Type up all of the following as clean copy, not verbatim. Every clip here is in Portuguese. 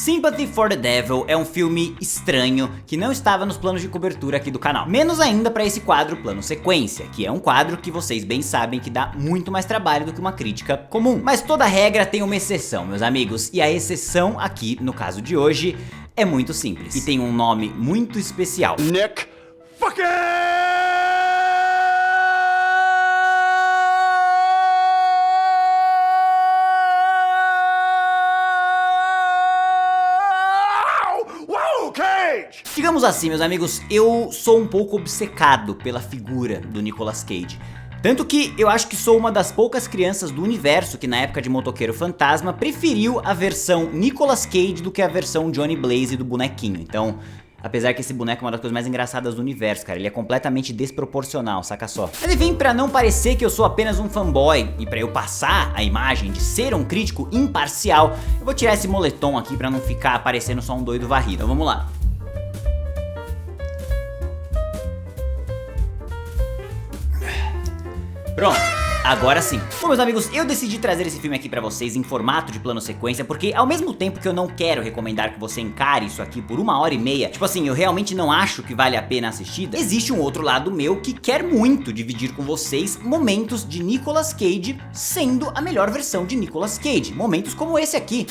Sympathy for the Devil é um filme estranho que não estava nos planos de cobertura aqui do canal. Menos ainda para esse quadro Plano Sequência, que é um quadro que vocês bem sabem que dá muito mais trabalho do que uma crítica comum. Mas toda regra tem uma exceção, meus amigos, e a exceção aqui, no caso de hoje, é muito simples e tem um nome muito especial. Nick fucking Cage! Digamos assim, meus amigos, eu sou um pouco obcecado pela figura do Nicolas Cage. Tanto que eu acho que sou uma das poucas crianças do universo que na época de Motoqueiro Fantasma preferiu a versão Nicolas Cage do que a versão Johnny Blaze do bonequinho. Então, apesar que esse boneco é uma das coisas mais engraçadas do universo, cara, ele é completamente desproporcional, saca só. Mas enfim, pra não parecer que eu sou apenas um fanboy e pra eu passar a imagem de ser um crítico imparcial, eu vou tirar esse moletom aqui pra não ficar parecendo só um doido varrido. Então vamos lá. Pronto, agora sim. Bom, meus amigos, eu decidi trazer esse filme aqui pra vocês em formato de plano sequência, porque ao mesmo tempo que eu não quero recomendar que você encare isso aqui por 1h30, tipo assim, eu realmente não acho que vale a pena assistir, existe um outro lado meu que quer muito dividir com vocês momentos de Nicolas Cage sendo a melhor versão de Nicolas Cage. Momentos como esse aqui.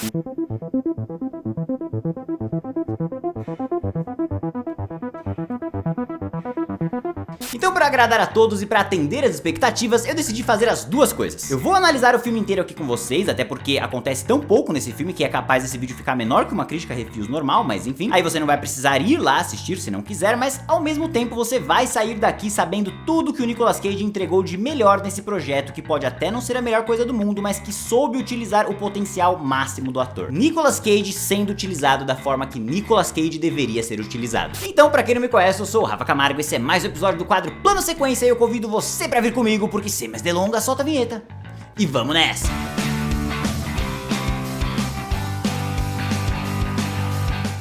Então, para agradar a todos e para atender as expectativas, eu decidi fazer as duas coisas. Eu vou analisar o filme inteiro aqui com vocês, até porque acontece tão pouco nesse filme que é capaz desse vídeo ficar menor que uma crítica reviews normal, mas enfim. Aí você não vai precisar ir lá assistir se não quiser, mas ao mesmo tempo você vai sair daqui sabendo tudo que o Nicolas Cage entregou de melhor nesse projeto, que pode até não ser a melhor coisa do mundo, mas que soube utilizar o potencial máximo do ator. Nicolas Cage sendo utilizado da forma que Nicolas Cage deveria ser utilizado. Então, pra quem não me conhece, eu sou o Rafa Camargo, esse é mais um episódio do quadro Plano Sequência e eu convido você pra vir comigo, porque sem mais delongas, solta a vinheta e vamos nessa!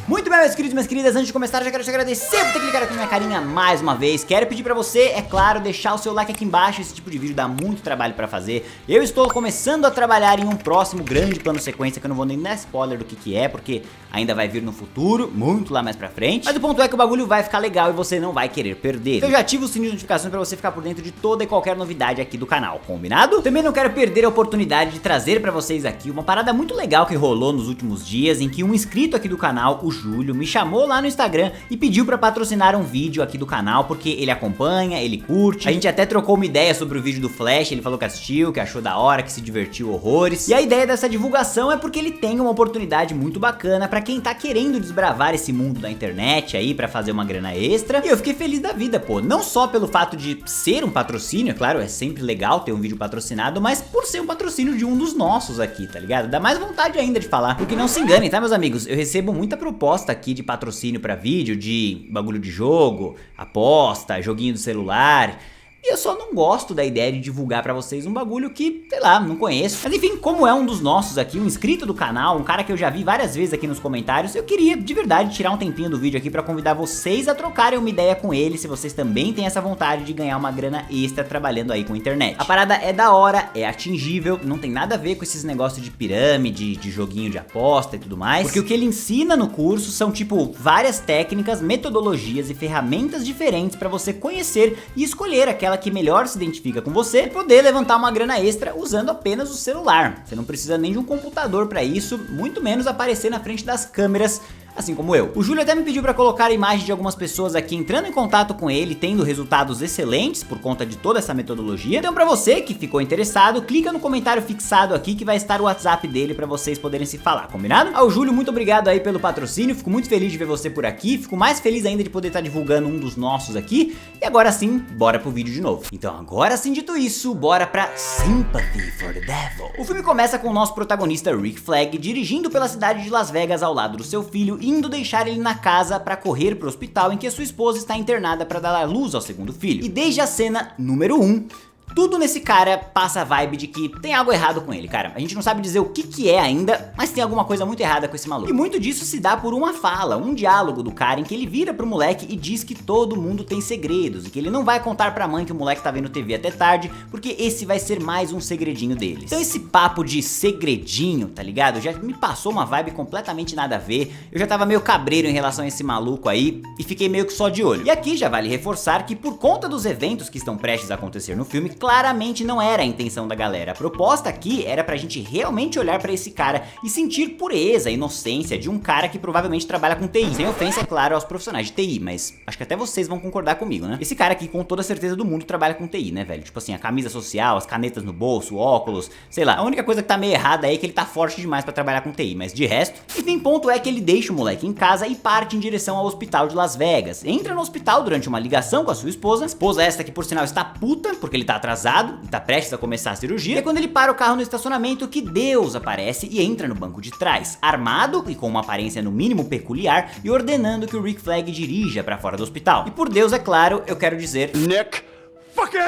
Muito bem, meus queridos e minhas queridas, antes de começar eu já quero te agradecer por ter clicado aqui na minha carinha mais uma vez. Quero pedir pra você, é claro, deixar o seu like aqui embaixo. Esse tipo de vídeo dá muito trabalho pra fazer. Eu estou começando a trabalhar em um próximo grande plano sequência, que eu não vou nem dar spoiler do que é, porque ainda vai vir no futuro, muito lá mais pra frente. Mas o ponto é que o bagulho vai ficar legal e você não vai querer perder. Então já ativa o sininho de notificações pra você ficar por dentro de toda e qualquer novidade aqui do canal, combinado? Também não quero perder a oportunidade de trazer pra vocês aqui uma parada muito legal que rolou nos últimos dias, em que um inscrito aqui do canal, o Júlio, me chamou lá no Instagram e pediu pra patrocinar um vídeo aqui do canal, porque ele acompanha, ele curte. A gente até trocou uma ideia sobre o vídeo do Flash, ele falou que assistiu, que achou da hora, que se divertiu horrores. E a ideia dessa divulgação é porque ele tem uma oportunidade muito bacana pra quem tá querendo desbravar esse mundo da internet aí, pra fazer uma grana extra. E eu fiquei feliz da vida, pô, não só pelo fato de ser um patrocínio, é claro, é sempre legal ter um vídeo patrocinado, mas por ser um patrocínio de um dos nossos aqui, tá ligado? Dá mais vontade ainda de falar, porque não se enganem, tá, meus amigos? Eu recebo muita proposta aqui de patrocínio pra vídeo, de bagulho de jogo, aposta, joguinho do celular. E eu só não gosto da ideia de divulgar pra vocês um bagulho que, sei lá, não conheço. Mas enfim, como é um dos nossos aqui, um inscrito do canal, um cara que eu já vi várias vezes aqui nos comentários, eu queria de verdade tirar um tempinho do vídeo aqui pra convidar vocês a trocarem uma ideia com ele, se vocês também têm essa vontade de ganhar uma grana extra trabalhando aí com internet. A parada é da hora, é atingível, não tem nada a ver com esses negócios de pirâmide, de joguinho de aposta e tudo mais, porque o que ele ensina no curso são tipo várias técnicas, metodologias e ferramentas diferentes pra você conhecer e escolher aquela que melhor se identifica com você e poder levantar uma grana extra usando apenas o celular. Você não precisa nem de um computador pra isso, muito menos aparecer na frente das câmeras, assim como eu. O Júlio até me pediu pra colocar a imagem de algumas pessoas aqui entrando em contato com ele, tendo resultados excelentes por conta de toda essa metodologia. Então pra você que ficou interessado, clica no comentário fixado aqui que vai estar o WhatsApp dele pra vocês poderem se falar, combinado? Ao Júlio, muito obrigado aí pelo patrocínio, fico muito feliz de ver você por aqui, fico mais feliz ainda de poder estar divulgando um dos nossos aqui. E agora sim, bora pro vídeo de novo. Então agora sim, dito isso, bora pra Sympathy for the Devil. O filme começa com o nosso protagonista Rick Flag dirigindo pela cidade de Las Vegas ao lado do seu filho, indo deixar ele na casa para correr pro hospital em que a sua esposa está internada para dar à luz ao segundo filho. E desde a cena número 1, Tudo nesse cara passa a vibe de que tem algo errado com ele, cara. A gente não sabe dizer o que é ainda, mas tem alguma coisa muito errada com esse maluco. E muito disso se dá por uma fala, um diálogo do cara em que ele vira pro moleque e diz que todo mundo tem segredos e que ele não vai contar pra mãe que o moleque tá vendo TV até tarde, porque esse vai ser mais um segredinho deles. Então esse papo de segredinho, tá ligado? Já me passou uma vibe completamente nada a ver. Eu já tava meio cabreiro em relação a esse maluco aí e fiquei meio que só de olho. E aqui já vale reforçar que por conta dos eventos que estão prestes a acontecer no filme, claramente não era a intenção da galera. A proposta aqui era pra gente realmente olhar pra esse cara e sentir pureza, inocência de um cara que provavelmente trabalha com TI. Sem ofensa, é claro, aos profissionais de TI, mas acho que até vocês vão concordar comigo, né? Esse cara aqui, com toda certeza do mundo, trabalha com TI, né, velho? Tipo assim, a camisa social, as canetas no bolso, o óculos, sei lá. A única coisa que tá meio errada aí é que ele tá forte demais pra trabalhar com TI, mas de resto... Enfim, ponto é que ele deixa o moleque em casa e parte em direção ao hospital de Las Vegas. Entra no hospital durante uma ligação com a sua esposa essa que por sinal está puta, porque ele tá atrasado e tá prestes a começar a cirurgia. E é quando ele para o carro no estacionamento que Deus aparece e entra no banco de trás, armado e com uma aparência no mínimo peculiar, e ordenando que o Rick Flag dirija pra fora do hospital. E por Deus, é claro, eu quero dizer... Nick fucking...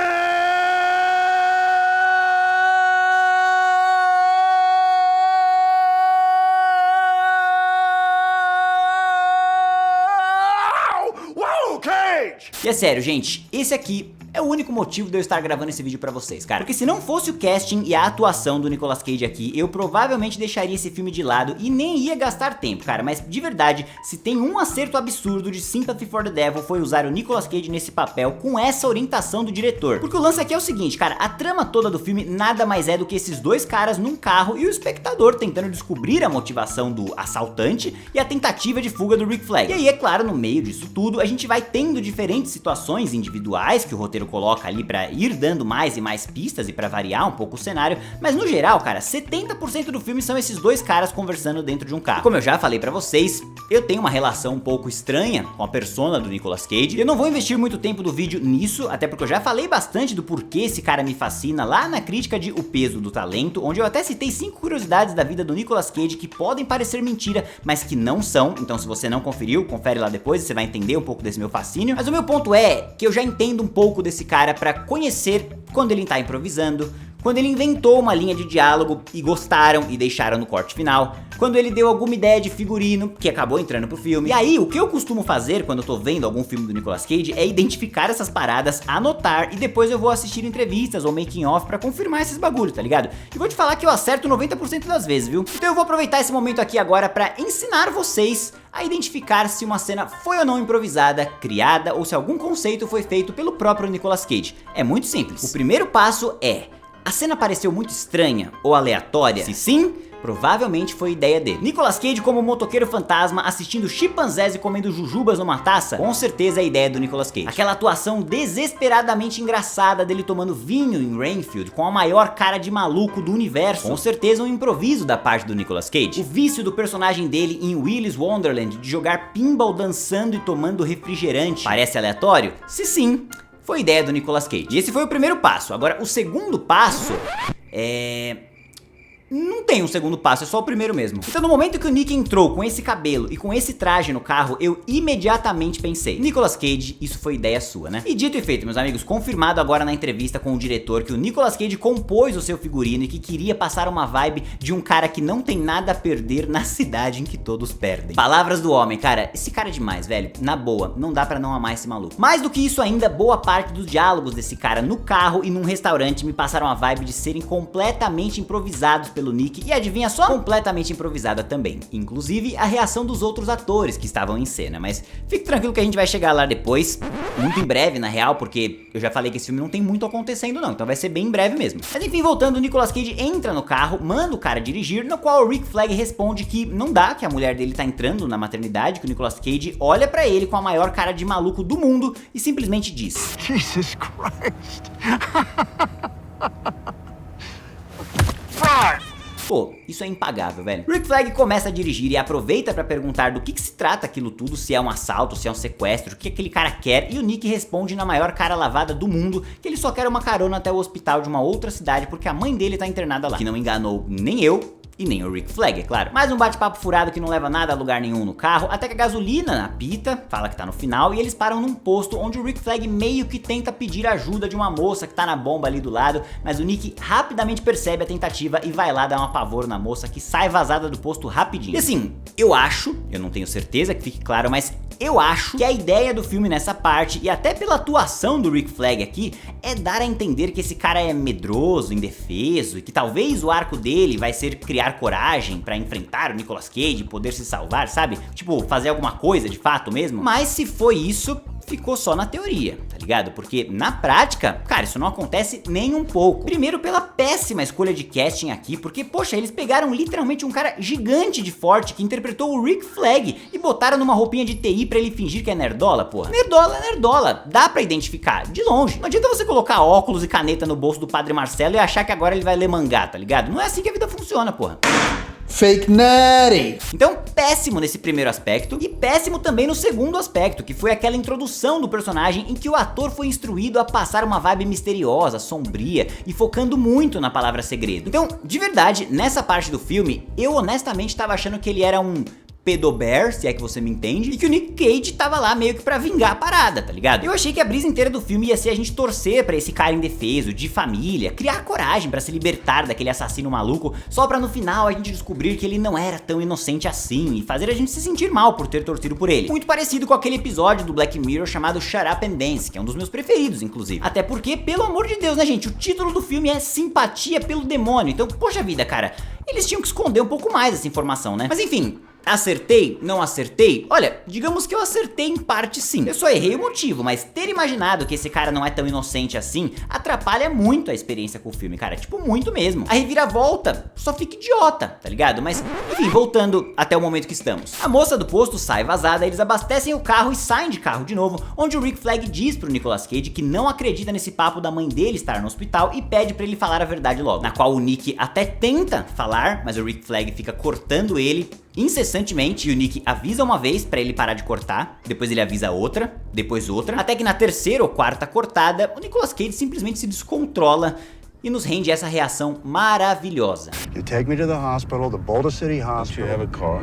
E é sério, gente, esse aqui é o único motivo de eu estar gravando esse vídeo pra vocês, cara. Porque se não fosse o casting e a atuação do Nicolas Cage aqui, eu provavelmente deixaria esse filme de lado e nem ia gastar tempo, cara. Mas de verdade, se tem um acerto absurdo de Sympathy for the Devil, foi usar o Nicolas Cage nesse papel com essa orientação do diretor. Porque o lance aqui é o seguinte, cara, a trama toda do filme nada mais é do que esses dois caras num carro e o espectador tentando descobrir a motivação do assaltante e a tentativa de fuga do Rick Flag. E aí, é claro, no meio disso tudo, a gente vai tendo diferentes situações individuais que o roteiro coloca ali pra ir dando mais e mais pistas e pra variar um pouco o cenário, mas no geral, cara, 70% do filme são esses dois caras conversando dentro de um carro. Como eu já falei pra vocês, eu tenho uma relação um pouco estranha com a persona do Nicolas Cage. Eu não vou investir muito tempo do vídeo nisso, até porque eu já falei bastante do porquê esse cara me fascina lá na crítica de O Peso do Talento, onde eu até citei 5 curiosidades da vida do Nicolas Cage que podem parecer mentira, mas que não são. Então se você não conferiu, confere lá depois e você vai entender um pouco desse meu fascínio. Mas o meu ponto é que eu já entendo um pouco desse cara pra conhecer quando ele tá improvisando, quando ele inventou uma linha de diálogo e gostaram e deixaram no corte final, quando ele deu alguma ideia de figurino que acabou entrando pro filme. E aí, o que eu costumo fazer quando eu tô vendo algum filme do Nicolas Cage é identificar essas paradas, anotar e depois eu vou assistir entrevistas ou making off pra confirmar esses bagulhos, tá ligado? E vou te falar que eu acerto 90% das vezes, viu? Então eu vou aproveitar esse momento aqui agora pra ensinar vocês a identificar se uma cena foi ou não improvisada, criada ou se algum conceito foi feito pelo próprio Nicolas Cage. É muito simples. O primeiro passo é: a cena pareceu muito estranha ou aleatória? Se sim, provavelmente foi ideia dele. Nicolas Cage como motoqueiro fantasma assistindo chimpanzés e comendo jujubas numa taça? Com certeza é ideia do Nicolas Cage. Aquela atuação desesperadamente engraçada dele tomando vinho em Rainfield com a maior cara de maluco do universo? Com certeza um improviso da parte do Nicolas Cage. O vício do personagem dele em Willy's Wonderland de jogar pinball dançando e tomando refrigerante? Parece aleatório? Se sim, foi ideia do Nicolas Cage. E esse foi o primeiro passo. Agora, o segundo passo não tem um segundo passo, é só o primeiro mesmo. Então no momento que o Nick entrou com esse cabelo e com esse traje no carro, eu imediatamente pensei: Nicolas Cage, isso foi ideia sua, né? E dito e feito, meus amigos, confirmado agora na entrevista com o diretor que o Nicolas Cage compôs o seu figurino e que queria passar uma vibe de um cara que não tem nada a perder na cidade em que todos perdem. Palavras do homem, cara, esse cara é demais, velho. Na boa, não dá pra não amar esse maluco. Mais do que isso ainda, boa parte dos diálogos desse cara no carro e num restaurante me passaram a vibe de serem completamente improvisados pelo Nick, e adivinha só? Completamente improvisada também. Inclusive a reação dos outros atores que estavam em cena, mas fique tranquilo que a gente vai chegar lá depois, muito em breve na real, porque eu já falei que esse filme não tem muito acontecendo não, então vai ser bem em breve mesmo. Mas enfim, voltando, o Nicolas Cage entra no carro, manda o cara dirigir, no qual o Rick Flag responde que não dá, que a mulher dele tá entrando na maternidade, que o Nicolas Cage olha pra ele com a maior cara de maluco do mundo e simplesmente diz: Jesus Christ. Pô, isso é impagável, velho. Rick Flag começa a dirigir e aproveita pra perguntar do que se trata aquilo tudo, se é um assalto, se é um sequestro, o que aquele cara quer, e o Nick responde na maior cara lavada do mundo que ele só quer uma carona até o hospital de uma outra cidade porque a mãe dele tá internada lá. Que não enganou nem eu E nem o Rick Flag, é claro. Mais um bate-papo furado que não leva nada a lugar nenhum no carro, até que a gasolina apita, fala que tá no final, e eles param num posto onde o Rick Flag meio que tenta pedir ajuda de uma moça que tá na bomba ali do lado, mas o Nick rapidamente percebe a tentativa e vai lá dar um apavoro na moça, que sai vazada do posto rapidinho. E assim, eu não tenho certeza que fique claro, mas eu acho que a ideia do filme nessa parte, e até pela atuação do Rick Flag aqui, é dar a entender que esse cara é medroso, indefeso, e que talvez o arco dele vai ser criar coragem pra enfrentar o Nicolas Cage, poder se salvar, sabe? Tipo, fazer alguma coisa de fato mesmo. Mas se foi isso, ficou só na teoria, tá ligado? Porque na prática, cara, isso não acontece nem um pouco. Primeiro pela péssima escolha de casting aqui, porque, poxa, eles pegaram literalmente um cara gigante de forte que interpretou o Rick Flag e botaram numa roupinha de TI pra ele fingir que é nerdola, porra. Nerdola é nerdola, dá pra identificar, de longe. Não adianta você colocar óculos e caneta no bolso do Padre Marcelo e achar que agora ele vai ler mangá, tá ligado? Não é assim que a vida funciona, porra. Fake nutty! Então, péssimo nesse primeiro aspecto, e péssimo também no segundo aspecto, que foi aquela introdução do personagem em que o ator foi instruído a passar uma vibe misteriosa, sombria e focando muito na palavra segredo. Então, de verdade, nessa parte do filme, eu honestamente tava achando que ele era um pedobear, se é que você me entende, e que o Nick Cage tava lá meio que pra vingar a parada, tá ligado? Eu achei que a brisa inteira do filme ia ser a gente torcer pra esse cara indefeso, de família, criar coragem pra se libertar daquele assassino maluco, só pra no final a gente descobrir que ele não era tão inocente assim, e fazer a gente se sentir mal por ter torcido por ele. Muito parecido com aquele episódio do Black Mirror chamado Shut Up and Dance, que é um dos meus preferidos, inclusive. Até porque, pelo amor de Deus, né, gente, o título do filme é Simpatia pelo Demônio, então, poxa vida, cara, eles tinham que esconder um pouco mais essa informação, né? Mas enfim, acertei? Não acertei? Olha, digamos que eu acertei em parte sim. Eu só errei o motivo, mas ter imaginado que esse cara não é tão inocente assim atrapalha muito a experiência com o filme, cara. Tipo, muito mesmo. A reviravolta só fica idiota, tá ligado? Mas, enfim, voltando até o momento que estamos. A moça do posto sai vazada, eles abastecem o carro e saem de carro de novo, onde o Rick Flag diz pro Nicolas Cage que não acredita nesse papo da mãe dele estar no hospital e pede pra ele falar a verdade logo. Na qual o Nick até tenta falar, mas o Rick Flag fica cortando ele incessantemente, e o Nick avisa uma vez pra ele parar de cortar, depois ele avisa outra, depois outra, até que na terceira ou quarta cortada, o Nicolas Cage simplesmente se descontrola e nos rende essa reação maravilhosa. You take me to the hospital, the Boulder City Hospital. You have a car.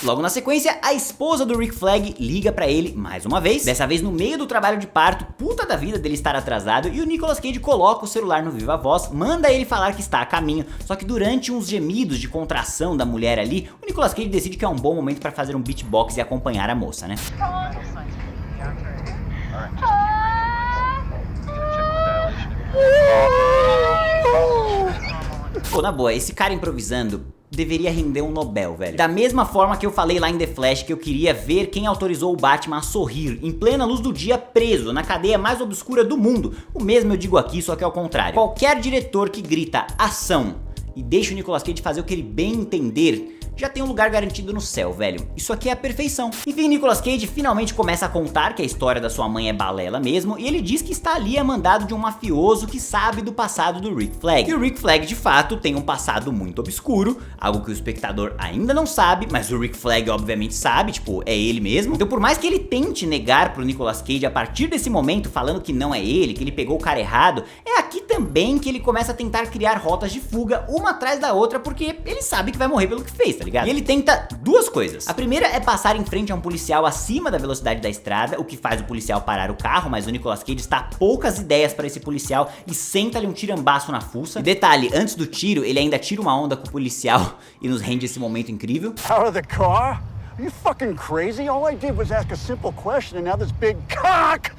Logo na sequência, a esposa do Rick Flag liga pra ele mais uma vez, dessa vez no meio do trabalho de parto, puta da vida dele estar atrasado, e o Nicolas Cage coloca o celular no viva voz, manda ele falar que está a caminho, só que durante uns gemidos de contração da mulher ali, o Nicolas Cage decide que é um bom momento pra fazer um beatbox e acompanhar a moça, né? Pô, na boa, esse cara improvisando deveria render um Nobel, velho. Da mesma forma que eu falei lá em The Flash que eu queria ver quem autorizou o Batman a sorrir em plena luz do dia preso na cadeia mais obscura do mundo. O mesmo eu digo aqui, só que ao contrário. Qualquer diretor que grita ação e deixa o Nicolas Cage fazer o que ele bem entender, já tem um lugar garantido no céu, velho. Isso aqui é a perfeição. Enfim, Nicolas Cage finalmente começa a contar que a história da sua mãe é balela mesmo, e ele diz que está ali a mandado de um mafioso que sabe do passado do Rick Flag. E o Rick Flag, de fato, tem um passado muito obscuro, algo que o espectador ainda não sabe, mas o Rick Flag obviamente sabe, tipo, é ele mesmo. Então por mais que ele tente negar pro Nicolas Cage a partir desse momento, falando que não é ele, que ele pegou o cara errado, é aqui também que ele começa a tentar criar rotas de fuga, uma atrás da outra, porque ele sabe que vai morrer pelo que fez, tá ligado? E ele tenta duas coisas. A primeira é passar em frente a um policial acima da velocidade da estrada, o que faz o policial parar o carro, mas o Nicolas Cage está a poucas ideias para esse policial e senta-lhe um tirambaço na fuça. E detalhe, antes do tiro, ele ainda tira uma onda com o policial e nos rende esse momento incrível. Out of the car? Are you fucking crazy? All I did was ask a simple question and now this big cop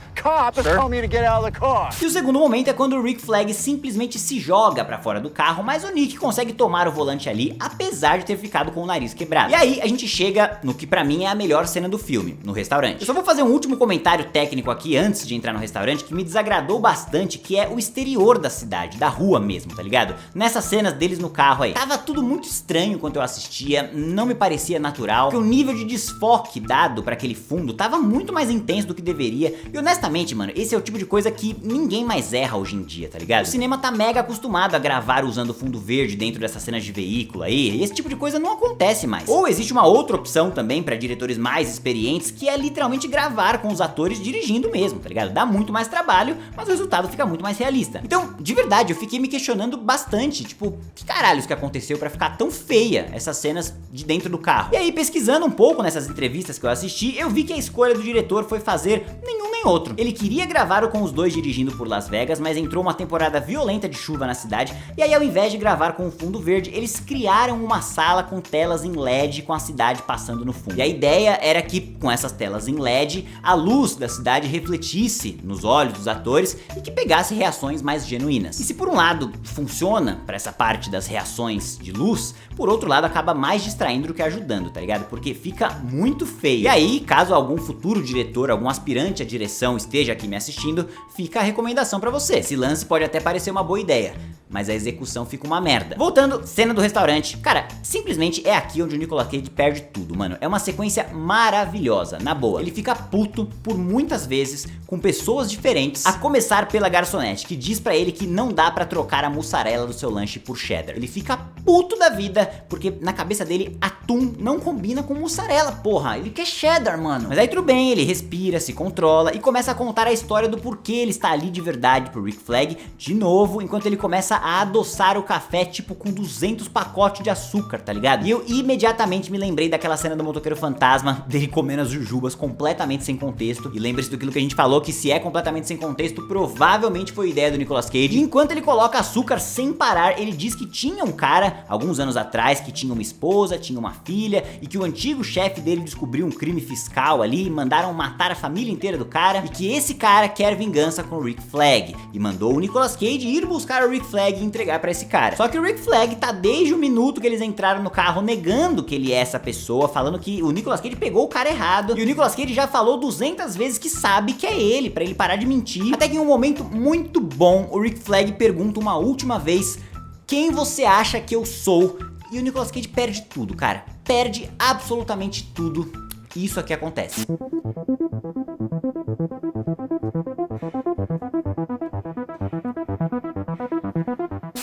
is telling me to get out of the car. E o segundo momento é quando o Rick Flag simplesmente se joga pra fora do carro, mas o Nick consegue tomar o volante ali, apesar de ter ficado com o nariz quebrado. E aí a gente chega no que pra mim é a melhor cena do filme, no restaurante. Eu só vou fazer um último comentário técnico aqui antes de entrar no restaurante que me desagradou bastante, que é o exterior da cidade, da rua mesmo, tá ligado? Nessas cenas deles no carro aí. Tava tudo muito estranho enquanto eu assistia, não me parecia natural, que o nível nível de desfoque dado pra aquele fundo tava muito mais intenso do que deveria. E honestamente, mano, esse é o tipo de coisa que ninguém mais erra hoje em dia, tá ligado? O cinema tá mega acostumado a gravar usando fundo verde dentro dessas cenas de veículo aí, e esse tipo de coisa não acontece mais. Ou existe uma outra opção também pra diretores mais experientes, que é literalmente gravar com os atores dirigindo mesmo, tá ligado? Dá muito mais trabalho, mas o resultado fica muito mais realista. Então, de verdade, eu fiquei me questionando bastante, tipo, que caralhos que aconteceu pra ficar tão feia essas cenas de dentro do carro? E aí, pesquisando um pouco nessas entrevistas que eu assisti, eu vi que a escolha do diretor foi fazer nenhum nem outro. Ele queria gravar com os dois dirigindo por Las Vegas, mas entrou uma temporada violenta de chuva na cidade, e aí ao invés de gravar com o fundo verde, eles criaram uma sala com telas em LED com a cidade passando no fundo. E a ideia era que, com essas telas em LED, a luz da cidade refletisse nos olhos dos atores e que pegasse reações mais genuínas. E se por um lado funciona para essa parte das reações de luz, por outro lado acaba mais distraindo do que ajudando, tá ligado? Porque fica muito feio. E aí, caso algum futuro diretor, algum aspirante à direção esteja aqui me assistindo, fica a recomendação pra você. Esse lance pode até parecer uma boa ideia, mas a execução fica uma merda. Voltando, cena do restaurante. Cara, simplesmente é aqui onde o Nicolas Cage perde tudo, mano. É uma sequência maravilhosa, na boa. Ele fica puto por muitas vezes com pessoas diferentes, a começar pela garçonete, que diz pra ele que não dá pra trocar a mussarela do seu lanche por cheddar. Ele fica puto da vida, porque na cabeça dele, atum não combina com mussarela, porra. Ele quer cheddar, mano. Mas aí tudo bem, ele respira, se controla e começa a contar a história do porquê ele está ali de verdade pro Rick Flag, de novo, enquanto ele começa a adoçar o café, tipo com 200 pacotes de açúcar, tá ligado? E eu imediatamente me lembrei daquela cena do motoqueiro fantasma, dele comendo as jujubas completamente sem contexto. E lembre-se daquilo que a gente falou, que se é completamente sem contexto, provavelmente foi ideia do Nicolas Cage. E enquanto ele coloca açúcar sem parar, ele diz que tinha um cara, alguns anos atrás, que tinha uma esposa, tinha uma filha, e que o antigo chefe dele descobriu um crime fiscal ali, e mandaram matar a família inteira do cara, e que esse cara quer vingança com o Rick Flag, e mandou o Nicolas Cage ir buscar o Rick Flag e entregar pra esse cara. Só que o Rick Flag tá desde o minuto que eles entraram no carro negando que ele é essa pessoa, falando que o Nicolas Cage pegou o cara errado, e o Nicolas Cage já falou 200 vezes que sabe que é ele, pra ele parar de mentir. Até que em um momento muito bom, o Rick Flag pergunta uma última vez: quem você acha que eu sou? E o Nicolas Cage perde tudo, cara. Perde absolutamente tudo. E isso aqui acontece.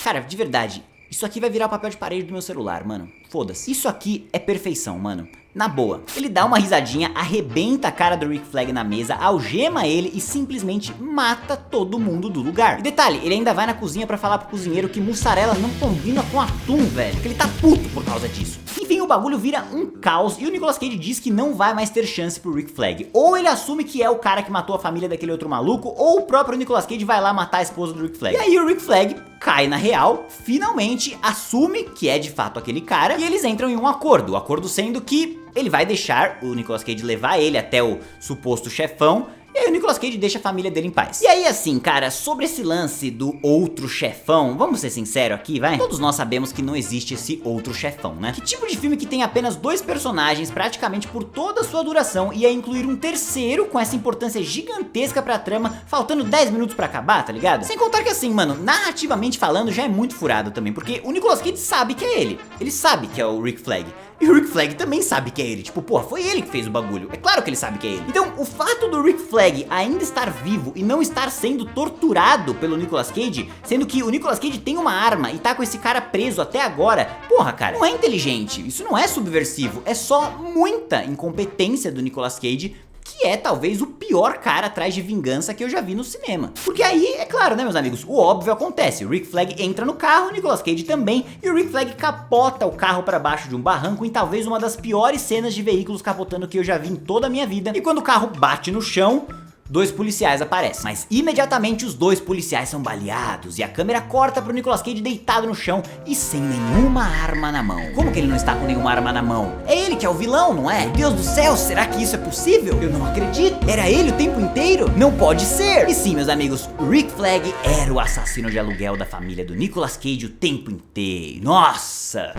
Cara, de verdade, isso aqui vai virar o papel de parede do meu celular, mano. Foda-se. Isso aqui é perfeição, mano. Na boa. Ele dá uma risadinha, arrebenta a cara do Rick Flag na mesa, algema ele e simplesmente mata todo mundo do lugar. E detalhe, ele ainda vai na cozinha pra falar pro cozinheiro que mussarela não combina com atum, velho. Que ele tá puto por causa disso. Enfim, o bagulho vira um caos e o Nicolas Cage diz que não vai mais ter chance pro Rick Flag. Ou ele assume que é o cara que matou a família daquele outro maluco, ou o próprio Nicolas Cage vai lá matar a esposa do Rick Flag. E aí o Rick Flag cai na real, finalmente assume que é de fato aquele cara, e eles entram em um acordo. O acordo sendo que ele vai deixar o Nicolas Cage levar ele até o suposto chefão, e aí o Nicolas Cage deixa a família dele em paz. E aí assim, cara, sobre esse lance do outro chefão, vamos ser sinceros aqui, vai? Todos nós sabemos que não existe esse outro chefão, né? Que tipo de filme que tem apenas 2 personagens praticamente por toda a sua duração ia incluir um terceiro com essa importância gigantesca pra trama, faltando 10 minutos pra acabar, tá ligado? Sem contar que assim, mano, narrativamente falando já é muito furado também, porque o Nicolas Cage sabe que é ele. Ele sabe que é o Rick Flag. E o Rick Flag também sabe que é ele. Tipo, pô, foi ele que fez o bagulho. É claro que ele sabe que é ele. Então, o fato do Rick Flag ainda estar vivo e não estar sendo torturado pelo Nicolas Cage, sendo que o Nicolas Cage tem uma arma e tá com esse cara preso até agora, porra, cara, não é inteligente. Isso não é subversivo. É só muita incompetência do Nicolas Cage, que é talvez o pior cara atrás de vingança que eu já vi no cinema. Porque aí, é claro, né, meus amigos, o óbvio acontece. O Rick Flag entra no carro, o Nicolas Cage também, e o Rick Flag capota o carro pra baixo de um barranco em talvez uma das piores cenas de veículos capotando que eu já vi em toda a minha vida. E quando o carro bate no chão, 2 policiais aparecem, mas imediatamente os 2 policiais são baleados e a câmera corta pro Nicolas Cage deitado no chão e sem nenhuma arma na mão. Como que ele não está com nenhuma arma na mão? É ele que é o vilão, não é? Deus do céu, será que isso é possível? Eu não acredito. Era ele o tempo inteiro? Não pode ser! E sim, meus amigos, Rick Flag era o assassino de aluguel da família do Nicolas Cage o tempo inteiro. Nossa!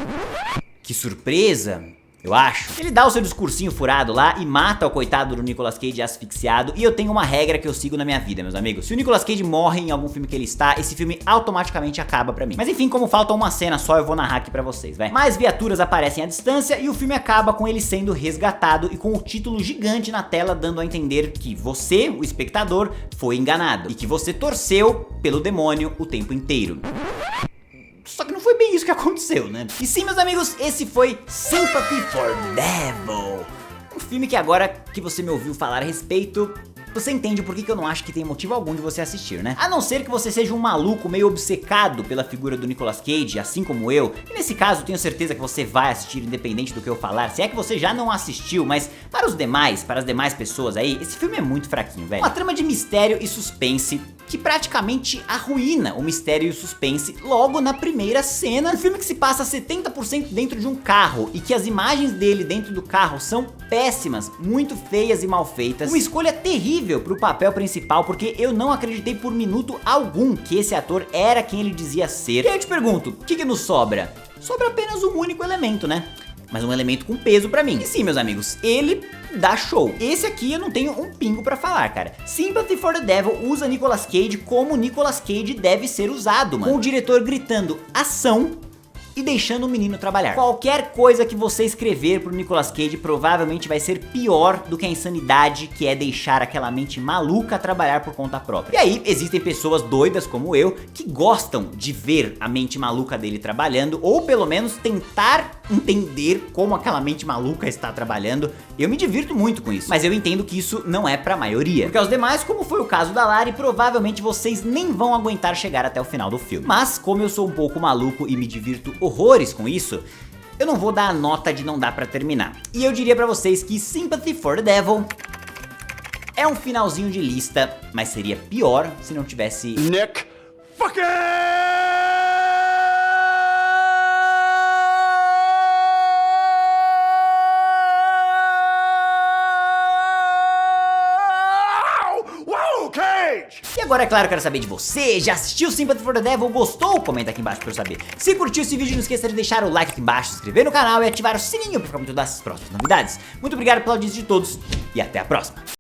Que surpresa! eu acho. Ele dá o seu discursinho furado lá e mata o coitado do Nicolas Cage asfixiado. E eu tenho uma regra que eu sigo na minha vida, meus amigos. Se o Nicolas Cage morre em algum filme que ele está, esse filme automaticamente acaba pra mim. Mas enfim, como falta uma cena só, eu vou narrar aqui pra vocês, vai. Mais viaturas aparecem à distância e o filme acaba com ele sendo resgatado e com o título gigante na tela dando a entender que você, o espectador, foi enganado. E que você torceu pelo demônio o tempo inteiro. Só que não foi bem isso que aconteceu, né? E sim, meus amigos, esse foi Sympathy for the Devil. Um filme que agora que você me ouviu falar a respeito, você entende por que eu não acho que tem motivo algum de você assistir, né? A não ser que você seja um maluco meio obcecado pela figura do Nicolas Cage, assim como eu. E nesse caso, eu tenho certeza que você vai assistir independente do que eu falar. Se é que você já não assistiu, mas para os demais, para as demais pessoas aí, esse filme é muito fraquinho, velho. Uma trama de mistério e suspense que praticamente arruína o mistério e o suspense logo na primeira cena. Um filme que se passa 70% dentro de um carro e que as imagens dele dentro do carro são péssimas, muito feias e mal feitas. Uma escolha terrível pro papel principal, porque eu não acreditei por minuto algum que esse ator era quem ele dizia ser. E aí eu te pergunto, o que nos sobra? Sobra apenas um único elemento, né? Mas um elemento com peso pra mim. E sim, meus amigos, ele dá show. Esse aqui eu não tenho um pingo pra falar, cara. Sympathy for the Devil usa Nicolas Cage como Nicolas Cage deve ser usado, mano. Com o diretor gritando ação e deixando o menino trabalhar. Qualquer coisa que você escrever pro Nicolas Cage provavelmente vai ser pior do que a insanidade que é deixar aquela mente maluca trabalhar por conta própria. E aí, existem pessoas doidas como eu que gostam de ver a mente maluca dele trabalhando, ou pelo menos tentar entender como aquela mente maluca está trabalhando. Eu me divirto muito com isso, mas eu entendo que isso não é pra maioria. Porque aos demais, como foi o caso da Lari, provavelmente vocês nem vão aguentar chegar até o final do filme. Mas como eu sou um pouco maluco e me divirto horrores com isso, eu não vou dar a nota de não dá pra terminar. E eu diria pra vocês que Sympathy for the Devil é um finalzinho de lista, mas seria pior se não tivesse Nick fucking Cage! E agora, é claro, eu quero saber de você. Já assistiu Sympathy for the Devil? Gostou? Comenta aqui embaixo pra eu saber. Se curtiu esse vídeo, não esqueça de deixar o like aqui embaixo, se inscrever no canal e ativar o sininho pra ficar muito das próximas novidades. Muito obrigado pela audiência de todos e até a próxima.